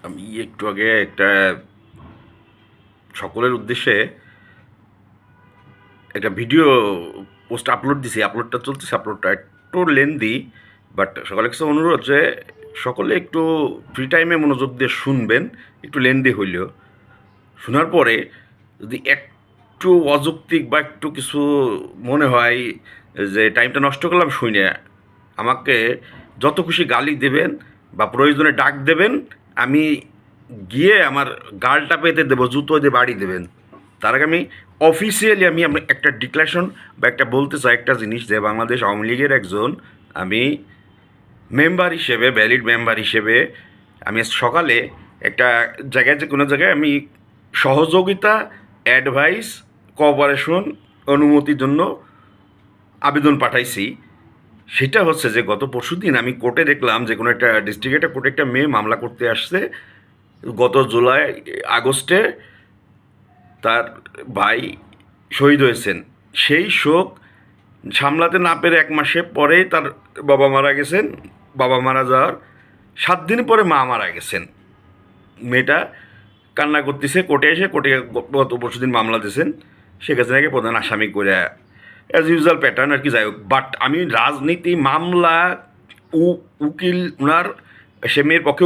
আমি একটু আগে একটা সকলের উদ্দেশ্যে একটা ভিডিও পোস্ট আপলোড দিছি। আপলোডটা চলতেছে, আপলোডটা একটু লেন্দি, বাট সকলের কাছে অনুরোধ যে সকলে একটু ফ্রি টাইমে মনোযোগ দিয়ে শুনবেন। একটু লেন্দি হইলেও শোনার পরে যদি একটু অযৌক্তিক বা একটু কিছু মনে হয় যে টাইমটা নষ্ট করলাম, শুনে আমাকে যত খুশি গালি দেবেন বা প্রয়োজনে ডাক দেবেন। আমি গিয়ে আমার গালটা পেতে দেবো, জুতো দিয়ে বাড়ি দেবেন। তার আগে আমি অফিসিয়ালি আমি একটা ডিক্লারেশন বা একটা বলতে চাই একটা জিনিস, যে বাংলাদেশ আওয়ামী লীগের একজন আমি মেম্বার হিসেবে, ভ্যালিড মেম্বার হিসেবে আমি সকালে একটা জায়গায়, যে কোনো জায়গায় আমি সহযোগিতা, অ্যাডভাইস, কোঅপারেশন, অনুমতির জন্য আবেদন পাঠাইছি। সেটা হচ্ছে যে গত পরশুদিন আমি কোর্টে দেখলাম যে কোনো একটা ডিস্ট্রিক্টের কোর্টে একটা মেয়ে মামলা করতে আসছে। গত জুলাই আগস্টে তার ভাই শহীদ হয়েছেন। সেই শোক সামলাতে না পেরে 1 মাসে পরেই তার বাবা মারা গেছেন। বাবা মারা যাওয়ার 7 দিন পরে মা মারা গেছেন। মেয়েটা কান্না করতেছে, কোর্টে এসে কোর্টে গত পরশুদিন মামলা দিয়েছেন। শেখ হাসিনাকে প্রধান আসামি করে, অ্যাজ ইউজুয়াল প্যাটার্ন আর কি। যাই হোক, বাট আমি রাজনীতি মামলা উকিল ওনার, সে মেয়ের পক্ষে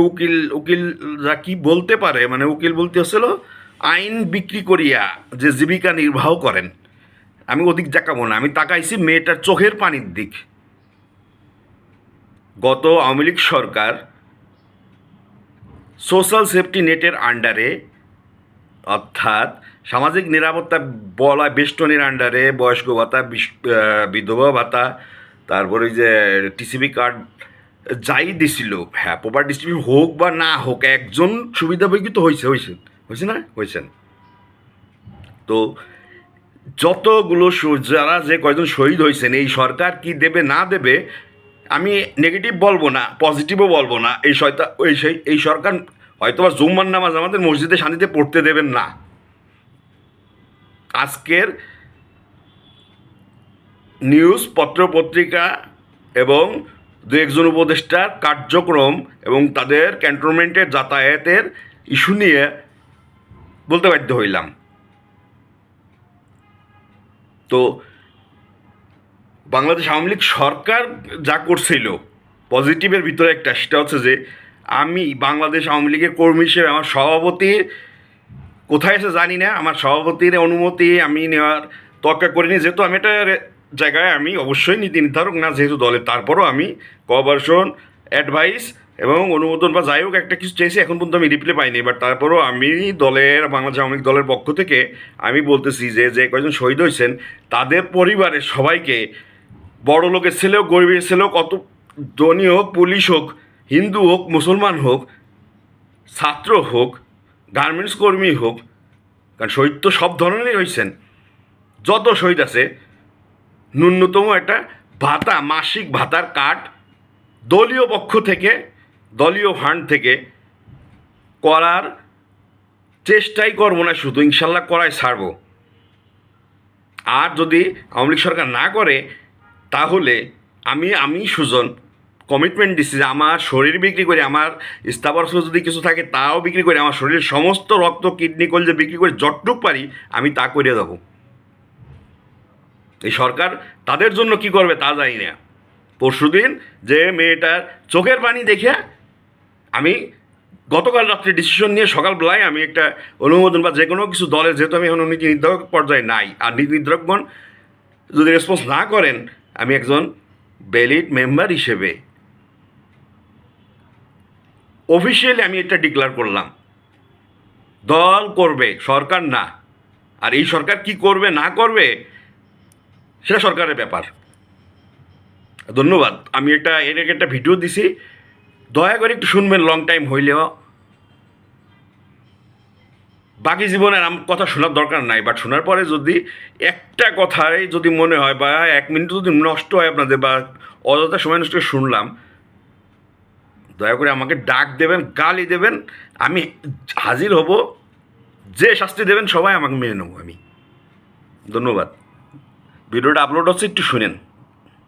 উকিলরা কি বলতে পারে, মানে উকিল বলতে হচ্ছিল আইন বিক্রি করিয়া যে জীবিকা নির্বাহ করেন। আমি ওদিক যাকাবো না, আমি তাকাইছি মেয়েটার চোখের পানির দিক। গত আওয়ামী লীগ সরকার সোশ্যাল সেফটি নেটের আন্ডারে, অর্থাৎ সামাজিক নিরাপত্তা বলা বেষ্টনীর আন্ডারে বয়স্ক ভাতা, বিধবা ভাতা, তারপরে ওই যে টিসিবি কার্ড যাই দিছিল, হ্যাঁ, প্রপার ডিস্ট্রিবিউশন হোক বা না হোক, একজন সুবিধাভোগী তো হয়েছে না হয়েছেন। তো যতগুলো যারা যে কয়জন শহীদ হয়েছেন, এই সরকার কি দেবে না দেবে, আমি নেগেটিভ বলবো না, পজিটিভও বলবো না। এই সরকার হয়তো বা জুম্মার নামাজ আমাদের মসজিদে শান্তিতে পড়তে দেবেন না। আজকের নিউজ পত্রপত্রিকা এবং দু একজন উপদেষ্টার কার্যক্রম এবং তাদের ক্যান্টনমেন্টের যাতায়াতের ইস্যু নিয়ে বলতে বাধ্য হইলাম। তো বাংলাদেশ আওয়ামী লীগ সরকার যা করছিল পজিটিভের ভিতরে একটা, সেটা হচ্ছে যে আমি বাংলাদেশ আওয়ামী লীগের কর্মী হিসেবে আমার সভাপতির কোথায় এসে জানি না, আমার সভাপতির অনুমতি আমি নেওয়ার তোয়াক্কা করিনি। যেহেতু আমি একটা জায়গায় আমি অবশ্যই নীতি নির্ধারক না যেহেতু দলের, তারপরও আমি কোঅপারেশন, অ্যাডভাইস এবং অনুমোদন বা যাই হোক একটা কিছু চেয়েছি। এখন পর্যন্ত আমি রিপ্লাই পাইনি, বাট তারপরও আমি দলের, বাংলাদেশ আওয়ামী লীগ দলের পক্ষ থেকে আমি বলতেছি যে যে কয়জন শহীদ হয়েছেন তাদের পরিবারের সবাইকে, বড় লোকের ছেলেও, গরিবের ছেলেও, কত ধনী হোক, পুলিশ হোক, হিন্দু হোক, মুসলমান হোক, ছাত্র হোক, গার্মেন্টস কর্মী হোক, কারণ শহীদ তো সব ধরনেরই হয়েছেন, যত শহীদ আছে, ন্যূনতম একটা ভাতা, মাসিক ভাতার কার্ড দলীয় পক্ষ থেকে, দলীয় ফান্ড থেকে করার চেষ্টাই করবো না, শুধু ইনশাল্লাহ করাই ছাড়ব। আর যদি আওয়ামী লীগ সরকার না করে, তাহলে আমি সুজন কমিটমেন্ট দিচ্ছি যে আমার শরীর বিক্রি করে, আমার স্থাবর যদি কিছু থাকে তাও বিক্রি করে, আমার শরীরের সমস্ত রক্ত, কিডনি, কলজা বিক্রি করে যতটুক পারি আমি তা করে দেবো। এই সরকার তাদের জন্য কি করবে তা জানি না। পরশুদিন যে মেয়েটার চোখের পানি দেখে আমি গতকাল রাত্রে ডিসিশন নিয়ে সকালবেলায় আমি একটা অনুমোদন বা যে কোনো কিছু দলের, যেহেতু আমি এখন নীতি নির্ধারক পর্যায়ে নাই, আর নীতি নির্ধারকগণ যদি রেসপন্স না করেন, আমি একজন ভ্যালিড মেম্বার হিসেবে অফিসিয়ালি আমি এটা ডিক্লেয়ার করলাম, দল করবে, সরকার না। আর এই সরকার কি করবে না করবে সেটা সরকারের ব্যাপার। ধন্যবাদ। আমি এর আগে একটা ভিডিও দিছি, দয়া করে একটু শুনবেন, লং টাইম হইলেও। বাকি জীবনের কথা শোনার দরকার নাই, বাট শোনার পরে যদি একটা কথায় যদি মনে হয় বা 1 মিনিট যদি নষ্ট হয় আপনাদের, বা অযথা সময় নষ্ট করে শুনলাম, দয়া করে আমাকে ডাক দেবেন, গালি দেবেন, আমি হাজির হব। যে শাস্তি দেবেন সবাই আমাকে মেনে নেবো আমি। ধন্যবাদ। ভিডিওটা আপলোড হচ্ছে, একটু শুনেন।